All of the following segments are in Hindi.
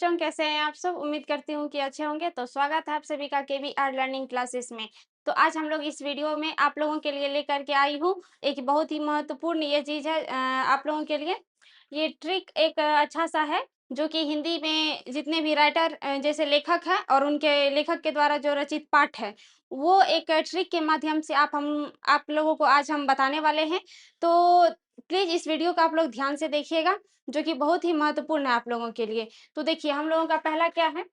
बच्चों, कैसे हैं आप सब? उम्मीद करती हूँ कि अच्छे होंगे। तो स्वागत है आप सभी का केवीआर लर्निंग क्लासेस में। तो आज हम लोग इस वीडियो में आप लोगों के लिए लेकर के आई हूँ एक बहुत ही महत्वपूर्ण ये चीज़ है आप लोगों के लिए। ये ट्रिक एक अच्छा-सा है जो कि हिंदी में जितने भी राइटर जैसे लेखक हैं और उनके लेखक के द्वारा जो रचित पाठ है, वो एक ट्रिक के माध्यम से आप लोगों को आज हम बताने वाले हैं। तो प्लीज़ इस वीडियो को आप लोग ध्यान से देखिएगा, जो कि बहुत ही महत्वपूर्ण है आप लोगों के लिए। तो देखिए हम लोगों का पहला क्या है?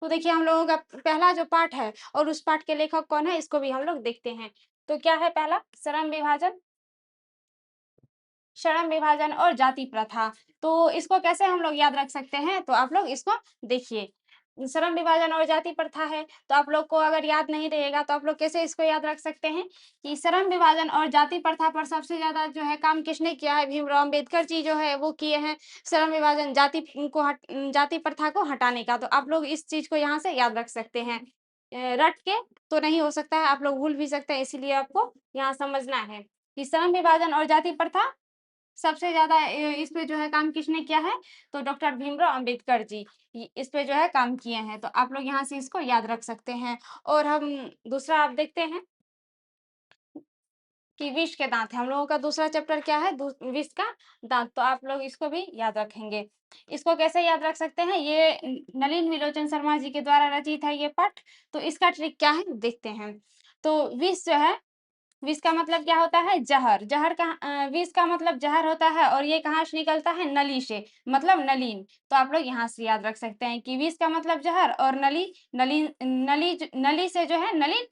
तो देखिए हम लोगों का पहला जो पाठ है और उस पाठ के लेखक कौन है, इसको भी हम लोग देखते हैं। तो क्या है पहला? श्रम विभाजन और जाति प्रथा। तो इसको कैसे हम लोग याद रख सकते हैं? तो आप लोग इसको देखिए। श्रम विभाजन और जाति प्रथा है, तो आप लोग को अगर याद नहीं रहेगा तो आप लोग कैसे इसको याद रख सकते हैं कि श्रम विभाजन और जाति प्रथा पर सबसे ज़्यादा जो है काम किसने किया है? भीमराव अम्बेडकर जी जो है वो किए हैं श्रम विभाजन जाति प्रथा को हटाने का। तो आप लोग इस चीज़ को यहाँ से याद रख सकते हैं। रट के तो नहीं हो सकता है, आप लोग भूल भी सकते हैं, इसीलिए आपको यहाँ समझना है कि श्रम विभाजन और जाति प्रथा सबसे ज़्यादा इस पे जो है काम किसने किया है? तो डॉक्टर भीमराव अम्बेडकर जी इस पे जो है काम किए हैं। तो आप लोग यहाँ से इसको याद रख सकते हैं। और हम दूसरा आप देखते हैं कि विष के दाँत है। हम लोगों का दूसरा चैप्टर क्या है? विष का दाँत। तो आप लोग इसको भी याद रखेंगे। इसको कैसे याद रख सकते हैं? ये नलिन विलोचन शर्मा जी के द्वारा रचित है ये पाठ। तो इसका ट्रिक क्या है? देखते हैं। तो विष जो है, विष का मतलब क्या होता है? जहर। विष का मतलब जहर होता है और ये कहाँ से निकलता है? नली से, मतलब नलीन। तो आप लोग यहाँ से याद रख सकते हैं कि विष का मतलब जहर और नली से जो है नलीन,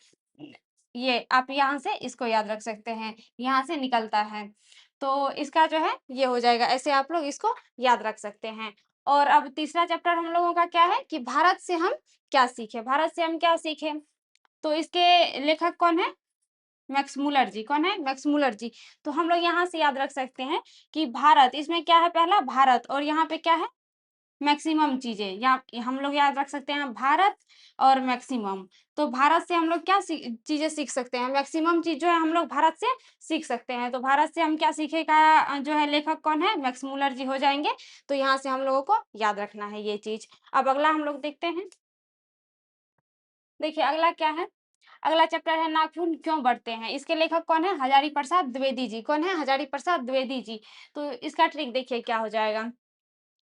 ये आप यहाँ से इसको याद रख सकते हैं, यहाँ से निकलता है। तो इसका जो है ये हो जाएगा, ऐसे आप लोग इसको याद रख सकते हैं। और अब तीसरा चैप्टर हम लोगों का क्या है कि भारत से हम क्या सीखें? भारत से हम क्या सीखें? तो इसके लेखक कौन है? मैक्स मूलर जी। कौन है? मैक्स मूलर जी। तो हम लोग यहाँ से याद रख सकते हैं कि भारत, इसमें क्या है? पहला भारत और यहाँ पे क्या है? मैक्सिमम चीज़ें, या हम लोग याद रख सकते हैं भारत और मैक्सिमम। तो भारत से हम लोग क्या चीज़ें सीख सकते हैं? मैक्सिमम चीज़ जो है हम लोग भारत से सीख सकते हैं। तो भारत से हम क्या सीखेगा जो है लेखक कौन है? मैक्स मूलर जी हो जाएँगे। तो यहाँ से हम लोगों को याद रखना है ये चीज़। अब अगला हम लोग देखते हैं। देखिए अगला क्या है? अगला चैप्टर है नाखून क्यों बढ़ते हैं? इसके लेखक कौन है? हजारी प्रसाद द्विवेदी जी। कौन है? हजारी प्रसाद द्विवेदी जी। तो इसका ट्रिक देखिए क्या हो जाएगा।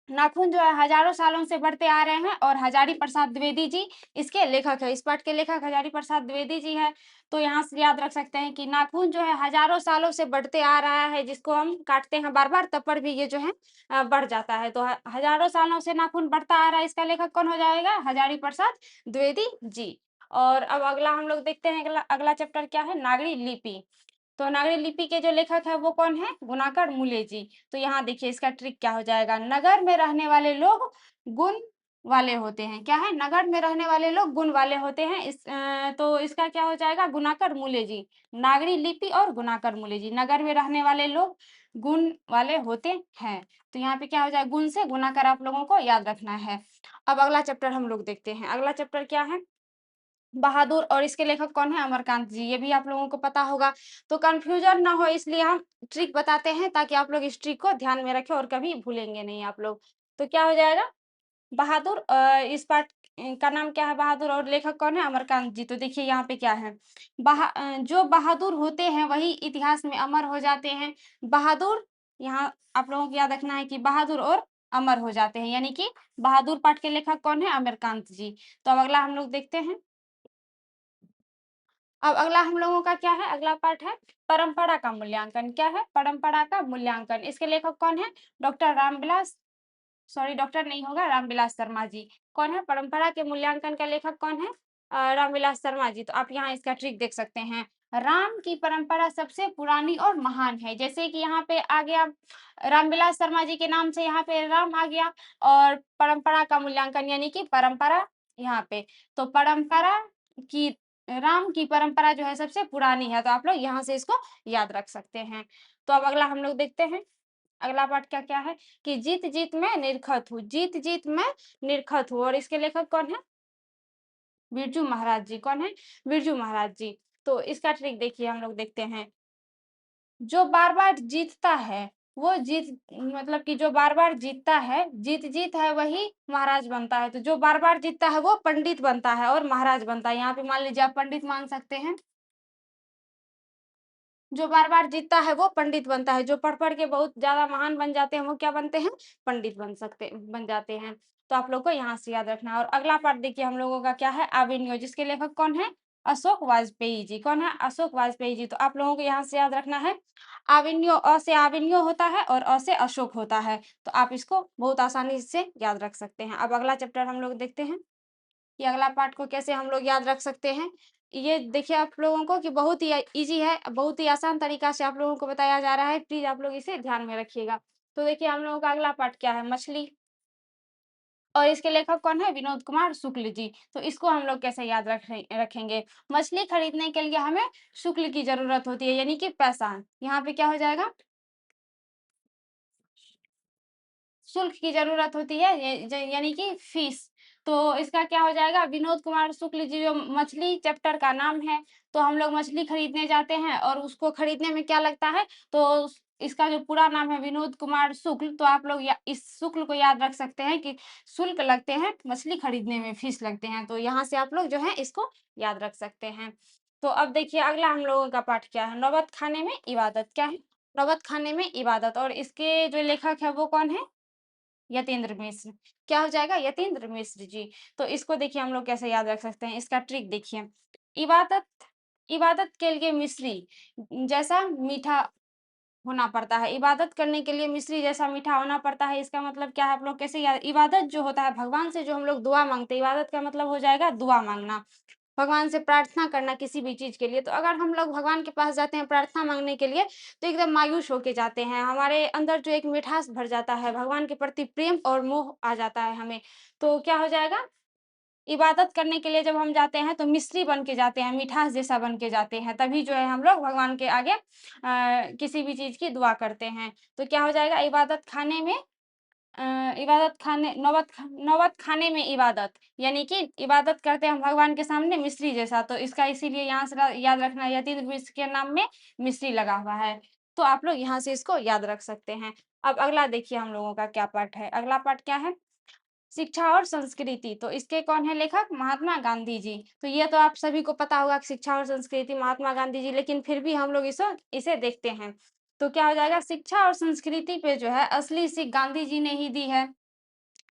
नाखून जो है हजारों सालों से बढ़ते आ रहे हैं और हजारी प्रसाद द्विवेदी जी इसके लेखक है। इस पाठ के लेखक हजारी प्रसाद द्विवेदी जी है। तो यहाँ से याद रख सकते हैं कि नाखून जो है हजारों सालों से बढ़ते आ रहा है, जिसको हम काटते हैं बार-बार तब पर भी ये जो है बढ़ जाता है। तो हजारों सालों से नाखून बढ़ता आ रहा है, इसका लेखक कौन हो जाएगा? हजारी प्रसाद द्विवेदी जी। और अब अगला हम लोग देखते हैं, अगला अगला चैप्टर क्या है? नागरी लिपि। तो नागरी लिपि के जो लेखक है वो कौन है? गुणाकर मूले जी। तो यहाँ देखिए इसका ट्रिक क्या हो जाएगा। नगर में रहने वाले लोग गुण वाले होते हैं। क्या है? नगर में रहने वाले लोग गुण वाले होते हैं। तो इसका क्या हो जाएगा? गुणाकर मूले जी। नागरी लिपि और गुणाकर मूले जी। नगर में रहने वाले लोग गुण वाले होते हैं। तो यहाँ पे क्या हो जाए? गुण से गुणा कर आप लोगों को याद रखना है। अब अगला चैप्टर हम लोग देखते हैं। अगला चैप्टर क्या है? बहादुर, और इसके लेखक कौन है? अमरकांत जी। ये भी आप लोगों को पता होगा। तो कन्फ्यूजन ना हो इसलिए हम ट्रिक बताते हैं ताकि आप लोग इस ट्रिक को ध्यान में रखें और कभी भूलेंगे नहीं आप लोग। तो क्या हो जाएगा? बहादुर, इस पाठ का नाम क्या है? बहादुर, और लेखक कौन है? अमरकांत जी। तो देखिए यहाँ पे क्या है? जो बहादुर होते हैं वही इतिहास में अमर हो जाते हैं। बहादुर, यहाँ आप लोगों को याद रखना है कि बहादुर और अमर हो जाते हैं, यानी कि बहादुर पाठ के लेखक कौन है? अमरकांत जी। तो अब अगला हम लोग देखते हैं। अब अगला हम लोगों का क्या है? अगला पार्ट है परंपरा का मूल्यांकन। क्या है? परंपरा का मूल्यांकन। इसके लेखक कौन है? डॉक्टर रामविलास, सॉरी डॉक्टर नहीं होगा, रामविलास शर्मा जी। कौन है? परंपरा के मूल्यांकन का लेखक कौन है? रामविलास शर्मा जी। तो आप यहाँ इसका ट्रिक देख सकते हैं। राम की परंपरा सबसे पुरानी और महान है। जैसे कि यहाँ पे आ गया रामविलास शर्मा जी के नाम से यहाँ पे राम आ गया, और परंपरा का मूल्यांकन यानी कि परंपरा यहाँ पे। तो परंपरा की, राम की परंपरा जो है सबसे पुरानी है। तो आप लोग यहाँ से इसको याद रख सकते हैं। तो अब अगला हम लोग देखते हैं। अगला पाठ क्या-क्या है कि जीत जीत में निरखत हूँ, जीत जीत में निरखत हूँ, और इसके लेखक कौन है? बिरजू महाराज जी। कौन है? बिरजू महाराज जी। तो इसका ट्रिक देखिए हम लोग देखते हैं। जो बार-बार जीतता है, वो जीत मतलब कि जो बार-बार जीतता है, जीत-जीत है वही महाराज बनता है। तो जो बार-बार जीतता है वो पंडित बनता है और महाराज बनता है। यहाँ पे मान लीजिए आप पंडित मान सकते हैं। जो बार-बार जीतता है वो पंडित बनता है, जो पढ़-पढ़ के बहुत ज़्यादा महान बन जाते हैं वो क्या बनते हैं? पंडित बन जाते हैं। तो आप लोग को यहाँ से याद रखना है और अगला पार्ट देखिए हम लोगों का क्या है? आविन्यो जिसके लेखक कौन है? अशोक वाजपेयी जी। कौन है? अशोक वाजपेयी जी। तो आप लोगों को यहाँ से याद रखना है आविन्यो अ से आविन्यो होता है और अ से अशोक होता है। तो आप इसको बहुत आसानी से याद रख सकते हैं। अब अगला चैप्टर हम लोग देखते हैं। कि अगला पार्ट को कैसे हम लोग याद रख सकते हैं। ये देखिए आप लोगों को कि बहुत ही ईज़ी है, बहुत ही आसान तरीका से आप लोगों को बताया जा रहा है, प्लीज़ आप लोग इसे ध्यान में रखिएगा। तो देखिए हम लोगों का अगला पार्ट क्या है? मछली और इसके लेखक कौन है? विनोद कुमार शुक्ल जी। तो इसको हम लोग कैसे याद रखेंगे? मछली खरीदने के लिए हमें शुक्ल की ज़रूरत होती है, यानी कि पैसा। यहाँ पे क्या हो जाएगा? शुल्क की ज़रूरत होती है यानी कि फ़ीस। तो इसका क्या हो जाएगा विनोद कुमार शुक्ल जी जो मछली चैप्टर का नाम है, तो हम लोग मछली खरीदने जाते हैं और उसको खरीदने में क्या लगता है, तो इसका जो पूरा नाम है विनोद कुमार शुक्ल, तो आप लोग या इस शुक्ल को याद रख सकते हैं कि शुल्क लगते हैं, मछली खरीदने में फ़ीस लगते हैं, तो यहाँ से आप लोग जो है इसको याद रख सकते हैं। तो अब देखिए अगला हम लोगों का पाठ क्या है? नौबत खाने में इबादत क्या है? नौबत खाने में इबादत और इसके जो लेखक है वो कौन है? यतीन्द्र मिश्र। क्या हो जाएगा? यतीन्द्र मिश्र जी। तो इसको देखिए हम लोग कैसे याद रख सकते हैं, इसका ट्रिक देखिए। इबादत इबादत के लिए मिश्री जैसा मीठा होना पड़ता है। इबादत करने के लिए मिश्री जैसा मीठा होना पड़ता है, इसका मतलब क्या है आप लोग कैसे याद इबादत जो होता है भगवान से जो हम लोग दुआ माँगते हैं, इबादत का मतलब हो जाएगा दुआ माँगना। भगवान से प्रार्थना करना किसी भी चीज़ के लिए। तो अगर हम लोग भगवान के पास जाते हैं प्रार्थना माँगने के लिए, तो एकदम मायूस होके जाते हैं। हमारे अंदर जो एक मिठास भर जाता है, भगवान के प्रति प्रेम और मोह आ जाता है हमें। तो क्या हो जाएगा? इबादत करने के लिए जब हम जाते हैं तो मिस्री बन के जाते हैं, मिठास जैसा बन के जाते हैं, तभी जो है हम लोग भगवान के आगे किसी भी चीज़ की दुआ करते हैं। तो क्या हो जाएगा इबादत खाने में इबादत खाने नौबत खाने में इबादत, यानी कि इबादत करते हैं हम भगवान के सामने मिस्री जैसा, तो इसका इसीलिए यहाँ से याद रखना है यतीन्द्र मिश्र के नाम में मिस्री लगा हुआ है। तो आप लोग यहाँ से इसको याद रख सकते हैं। अब अगला देखिए हम लोगों का क्या पाठ है, अगला पाठ क्या है? शिक्षा और संस्कृति, तो इसके कौन है लेखक? महात्मा गांधी जी। तो ये तो आप सभी को पता होगा कि शिक्षा और संस्कृति महात्मा गांधी जी, लेकिन फिर भी हम लोग इसे देखते हैं। तो क्या हो जाएगा? शिक्षा और संस्कृति पे जो है असली सीख गांधी जी ने ही दी है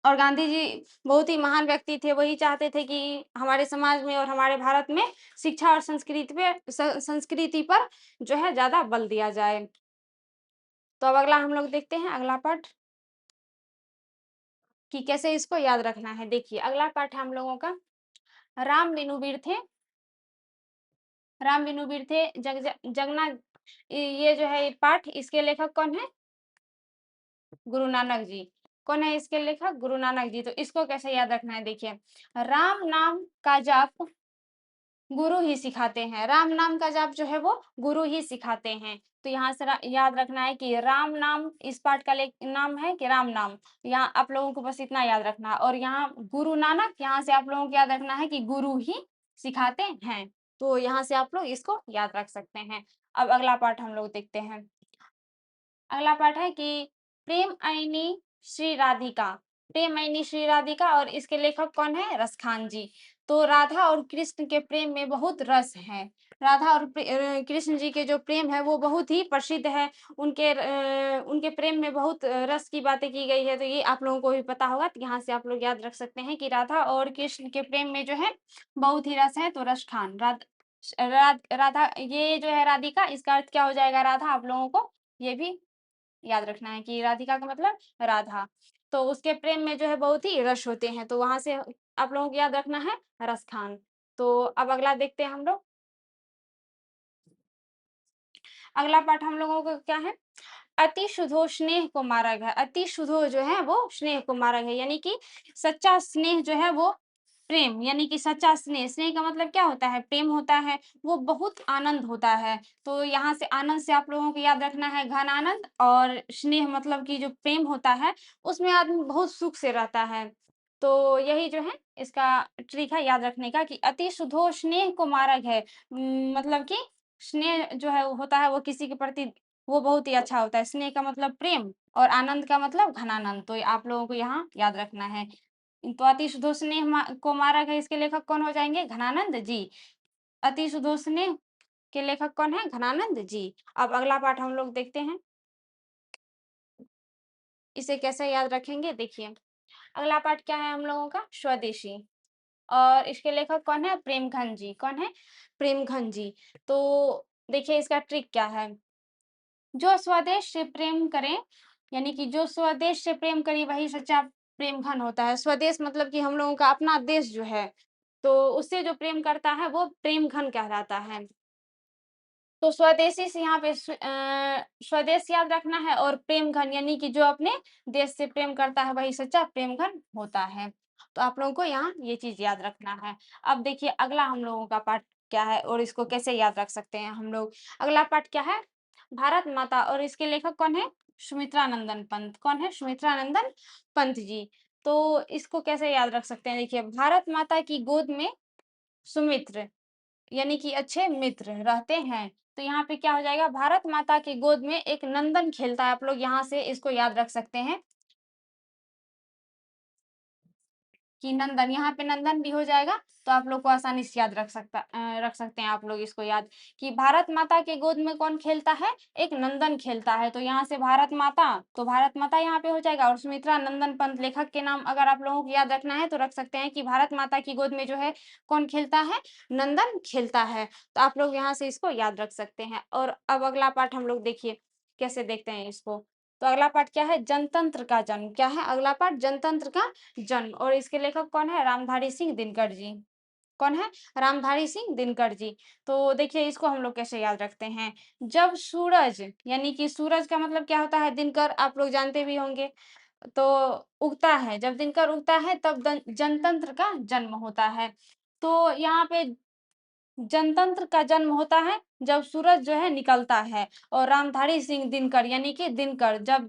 और गांधी जी बहुत ही महान व्यक्ति थे, वही चाहते थे कि हमारे समाज में और हमारे भारत में शिक्षा और संस्कृति पर जो है ज़्यादा बल दिया जाए। तो अब अगला हम लोग देखते हैं अगला पाठ कि कैसे इसको याद रखना है। देखिए अगला पाठ है हम लोगों का राम बिनु वीर थे राम बिनु वीर थे जगना ये जो है पाठ इसके लेखक कौन है? गुरु नानक जी। कौन है इसके लेखक? गुरु नानक जी। तो इसको कैसे याद रखना है देखिए, राम नाम का जाप गुरु ही सिखाते हैं। राम नाम का जाप जो है वो गुरु ही सिखाते हैं। तो यहाँ से याद रखना है कि राम नाम इस पाठ का नाम है कि राम नाम। यहाँ आप लोगों को बस इतना याद रखना है और यहाँ गुरु नानक यहाँ से आप लोगों को याद रखना है कि गुरु ही सिखाते हैं। तो यहाँ से आप लोग इसको याद रख सकते हैं। अब अगला पाठ हम लोग देखते हैं। अगला पाठ है कि प्रेम आईनी श्री राधिका। प्रेम आईनी श्री राधिका और इसके लेखक कौन है? रसखान जी। तो राधा और कृष्ण के प्रेम में बहुत रस है। राधा और कृष्ण जी के जो प्रेम है वो बहुत ही प्रसिद्ध है। उनके प्रेम में बहुत रस की बातें की गई है, तो ये आप लोगों को भी पता होगा। तो यहाँ से आप लोग याद रख सकते हैं कि राधा और कृष्ण के प्रेम में जो है बहुत ही रस है, तो रस खान राधा ये जो है राधिका, इसका अर्थ क्या हो जाएगा? राधा। आप लोगों को ये भी याद रखना है कि राधिका का मतलब राधा। तो उसके प्रेम में जो है बहुत ही रस होते हैं, तो वहाँ से आप लोगों को याद रखना है रस खान। तो अब अगला देखते हैं हम लोग। अगला पाठ हम लोगों का क्या है? अति शुद्धो स्नेह को मार्ग है। अति शुद्धो जो है वो स्नेह को मार्ग है, यानी कि सच्चा स्नेह जो है वो प्रेम, यानी कि सच्चा स्नेह, स्नेह का मतलब क्या होता है? प्रेम होता है, वो बहुत आनंद होता है। तो यहाँ से आनंद से आप लोगों को याद रखना है घन आनंद और स्नेह मतलब कि जो प्रेम होता है, उसमें आदमी बहुत सुख से रहता है। तो यही जो है इसका ट्रिक है याद रखने का कि अति शुद्धो स्नेह को मार्ग है। मतलब कि स्नेह जो है होता है वो किसी के प्रति वो बहुत ही अच्छा होता है। स्नेह का मतलब प्रेम और आनंद का मतलब घनानंद, तो आप लोगों को यहाँ याद रखना है। तो अति सुधो स्नेह को मारा गया, इसके लेखक कौन हो जाएँगे? घनानंद जी। अति सुधो स्नेह के लेखक कौन है? घनानंद जी। अब अगला पाठ हम लोग देखते हैं, इसे कैसे याद रखेंगे? देखिए, अगला पाठ क्या है हम लोगों का? स्वदेशी। और इसके लेखक कौन है? प्रेमघन जी। कौन है? प्रेमघन जी। तो देखिए इसका ट्रिक क्या है? जो स्वदेश से प्रेम करे, यानी कि जो स्वदेश से प्रेम करे वही सच्चा प्रेमघन होता है। स्वदेश मतलब कि हम लोगों का अपना देश जो है, तो उससे जो प्रेम करता है वो प्रेमघन कहलाता है। तो स्वदेशी से यहाँ पे स्वदेश याद रखना है, और प्रेमघन यानी कि जो अपने देश से प्रेम करता है वही सच्चा प्रेमघन होता है। तो आप लोगों को यहाँ ये चीज़ याद रखना है। अब देखिए अगला हम लोगों का पाठ क्या है और इसको कैसे याद रख सकते हैं हम लोग। अगला पाठ क्या है? भारत माता, और इसके लेखक कौन है? सुमित्रा नंदन पंत। कौन है? सुमित्रा नंदन पंत जी। तो इसको कैसे याद रख सकते हैं? देखिए, भारत माता की गोद में सुमित्र यानी कि अच्छे मित्र रहते हैं। तो यहाँ पे क्या हो जाएगा? भारत माता की गोद में एक नंदन खेलता है। आप लोग यहाँ से इसको याद रख सकते हैं कि नंदन, यहाँ पे नंदन भी हो जाएगा, तो आप लोग को आसानी से याद रख सकते हैं आप लोग इसको याद, कि भारत माता के गोद में कौन खेलता है? एक नंदन खेलता है। तो यहाँ से भारत माता, तो भारत माता यहाँ पे हो जाएगा, और सुमित्रा नंदन पंत लेखक के नाम अगर आप लोगों को याद रखना है तो रख सकते हैं कि भारत माता की गोद में जो है कौन खेलता है? नंदन खेलता है। तो आप लोग यहाँ से इसको याद रख सकते हैं। और अब अगला पाठ हम लोग देखिए कैसे देखते हैं इसको। तो अगला पाठ क्या है? जनतंत्र का जन्म। क्या है अगला पाठ? जनतंत्र का जन्म। और इसके लेखक कौन है? रामधारी सिंह दिनकर जी। कौन है? रामधारी सिंह दिनकर जी। तो देखिए इसको हम लोग कैसे याद रखते हैं? जब सूरज, यानी कि सूरज का मतलब क्या होता है? दिनकर, आप लोग जानते भी होंगे। तो उगता है, जब दिनकर उगता है तब जनतंत्र का जन्म होता है। तो यहाँ पे जनतंत्र का जन्म होता है जब सूरज जो है निकलता है, और रामधारी सिंह दिनकर यानी कि दिनकर, जब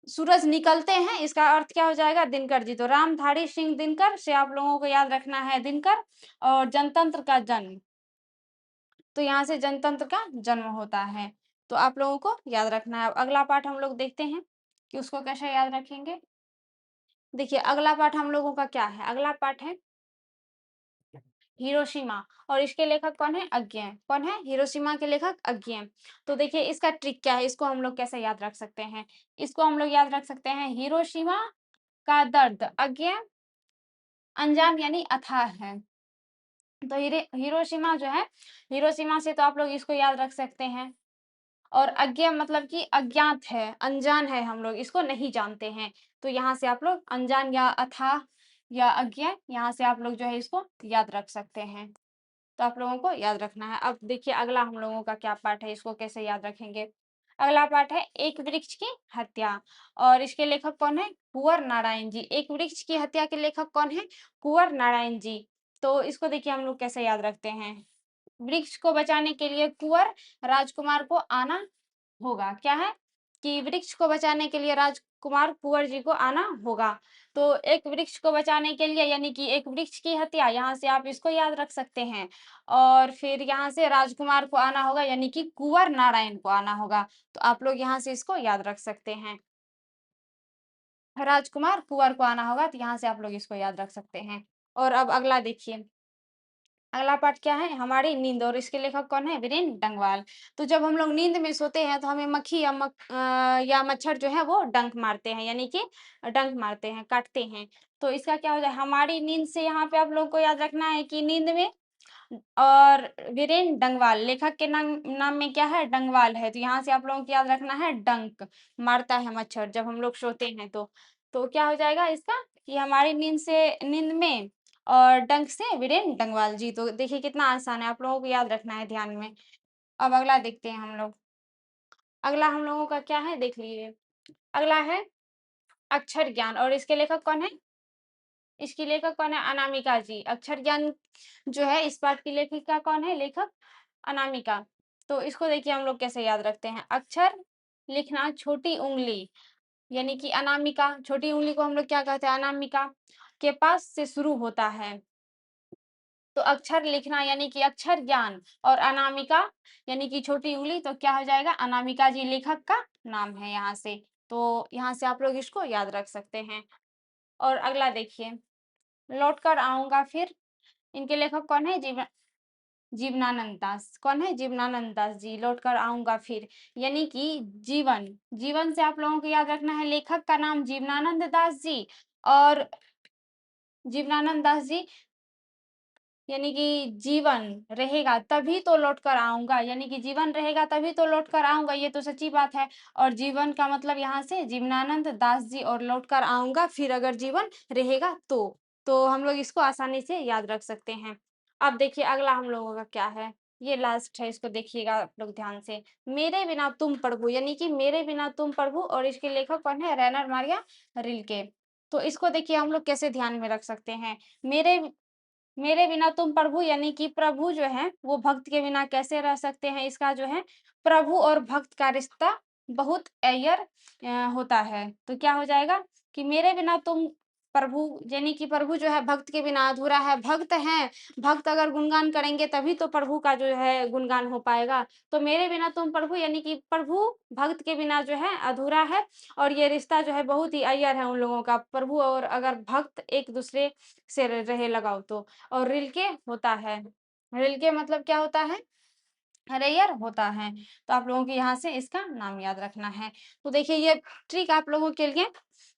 सूरज निकलते हैं इसका अर्थ क्या हो जाएगा? दिनकर जी। तो रामधारी सिंह दिनकर से आप लोगों को याद रखना है दिनकर, और जनतंत्र का जन्म, तो यहाँ से जनतंत्र का जन्म होता है। तो आप लोगों को याद रखना है। अब अगला पाठ हम लोग देखते हैं कि उसको कैसे याद रखेंगे। देखिए अगला पाठ हम लोगों का क्या है? अगला पाठ है हिरोशिमा, और इसके लेखक कौन है? अज्ञे। कौन है? हिरोशिमा के लेखक अज्ञे। तो देखिए इसका ट्रिक क्या है? इसको हम लोग कैसे याद रख सकते हैं? इसको हम लोग याद रख सकते हैं, हिरोशिमा का दर्द अज्ञे अनजान यानी अथाह है। तो हिरोशिमा जो है, हिरोशिमा से तो आप लोग इसको याद रख सकते हैं। और अज्ञे मतलब कि अज्ञात है, अनजान है, हम लोग इसको नहीं जानते हैं। तो यहाँ से आप लोग अनजान या अथाह या अज्ञे, यहाँ से आप लोग जो है इसको याद रख सकते हैं। तो आप लोगों को याद रखना है। अब देखिए अगला हम लोगों का क्या पाठ है, इसको कैसे याद रखेंगे। अगला पाठ है एक वृक्ष की हत्या, और इसके लेखक कौन है? कुंवर नारायण जी। एक वृक्ष की हत्या के लेखक कौन है? कुंवर नारायण जी। तो इसको देखिए हम लोग कैसे याद रखते हैं। वृक्ष को बचाने के लिए कुंवर राजकुमार को आना होगा। क्या है? कि वृक्ष को बचाने के लिए राजकुमार कुंवर जी को आना होगा। तो एक वृक्ष को बचाने के लिए यानी कि एक वृक्ष की हत्या, यहाँ से आप इसको याद रख सकते हैं। और फिर यहाँ से राजकुमार को आना होगा यानी कि कुंवर नारायण को आना होगा। तो आप लोग यहाँ से इसको याद रख सकते हैं। राजकुमार कुंवर को आना होगा, तो यहाँ से आप लोग इसको याद रख सकते हैं। और अब अगला देखिए, अगला पाठ क्या है? हमारी नींद, और इसके लेखक कौन है? वीरेंद्र डंगवाल। तो जब हम लोग नींद में सोते हैं तो हमें मक्खी या मच्छर जो है वो डंक मारते हैं, यानी कि डंक मारते हैं, काटते हैं। तो इसका क्या हो जाए? हमारी नींद से यहाँ पे आप लोग को याद रखना है कि नींद में, और वीरेंद्र डंगवाल लेखक के नाम नाम में क्या है? डंगवाल है। तो यहाँ से आप लोगों को याद रखना है डंक मारता है मच्छर जब हम लोग सोते हैं तो क्या हो जाएगा इसका? कि हमारी नींद में, और डंक से वीरेंद्र डंगवाल जी। तो देखिए कितना आसान है, आप लोगों को याद रखना है ध्यान में। अब अगला देखते हैं हम लोग। अगला हम लोगों का क्या है? देख लीजिए। अगला है अक्षर ज्ञान, और इसके लेखक कौन है? इसकी लेखक कौन है? अनामिका जी। अक्षर ज्ञान जो है इस पाठ की लेखिका कौन है? लेखक अनामिका। तो इसको देखिए हम लोग कैसे याद रखते हैं। अक्षर लिखना छोटी उंगली, यानी कि अनामिका, छोटी उंगली को हम लोग क्या कहते हैं? अनामिका के पास से शुरू होता है। तो अक्षर लिखना यानी कि अक्षर ज्ञान, और अनामिका यानी कि छोटी उंगली, तो क्या हो जाएगा, अनामिका जी लेखक का नाम है यहाँ से। तो यहाँ से आप लोग इसको याद रख सकते हैं। और अगला देखिए, लौट कर आऊँगा फिर, इनके लेखक कौन है, जीवनानंद दास। कौन है, जीवनानंद दास जी। लौट कर आऊँगा फिर यानी कि जीवन, जीवन से आप लोगों को याद रखना है, लेखक का नाम जीवनानंद दास जी, और जीवनानंद दास जी यानी कि जीवन रहेगा तभी तो लौट कर आऊँगा, यानी कि जीवन रहेगा तभी तो लौट कर आऊँगा, ये तो सच्ची बात है। और जीवन का मतलब यहाँ से जीवनानंद दास जी, और लौट कर आऊँगा फिर अगर जीवन रहेगा तो हम लोग इसको आसानी से याद रख सकते हैं। अब देखिए अगला हम लोगों का क्या है, ये लास्ट है, इसको देखिएगा आप लोग ध्यान से। मेरे बिना तुम प्रभु, यानी कि मेरे बिना तुम प्रभु, और इसके लेखक कौन है, रैनर मारिया रिल्के। तो इसको देखिए हम लोग कैसे ध्यान में रख सकते हैं। मेरे मेरे बिना तुम प्रभु यानी कि प्रभु जो है वो भक्त के बिना कैसे रह सकते हैं, इसका जो है प्रभु और भक्त का रिश्ता बहुत अय्यर होता है। तो क्या हो जाएगा कि मेरे बिना तुम प्रभु, यानी कि प्रभु जो है भक्त के बिना अधूरा है, भक्त हैं, भक्त अगर गुणगान करेंगे तभी तो प्रभु का जो है गुणगान हो पाएगा। तो मेरे बिना तुम प्रभु यानी कि प्रभु भक्त के बिना जो है अधूरा है, और ये रिश्ता जो है बहुत ही अय्यर है उन लोगों का, प्रभु और अगर भक्त एक दूसरे से रहे लगाओ तो। और रिल्के होता है, रिल्के मतलब क्या होता है, रेयर होता है। तो आप लोगों को यहाँ से इसका नाम याद रखना है। तो देखिए ये ट्रिक आप लोगों के लिए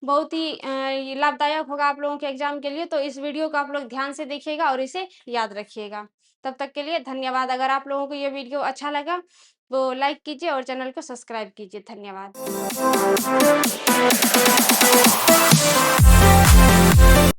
बहुत ही ये लाभदायक होगा आप लोगों के एग्जाम के लिए। तो इस वीडियो को आप लोग ध्यान से देखिएगा और इसे याद रखिएगा। तब तक के लिए धन्यवाद। अगर आप लोगों को ये वीडियो अच्छा लगा तो लाइक कीजिए और चैनल को सब्सक्राइब कीजिए। धन्यवाद।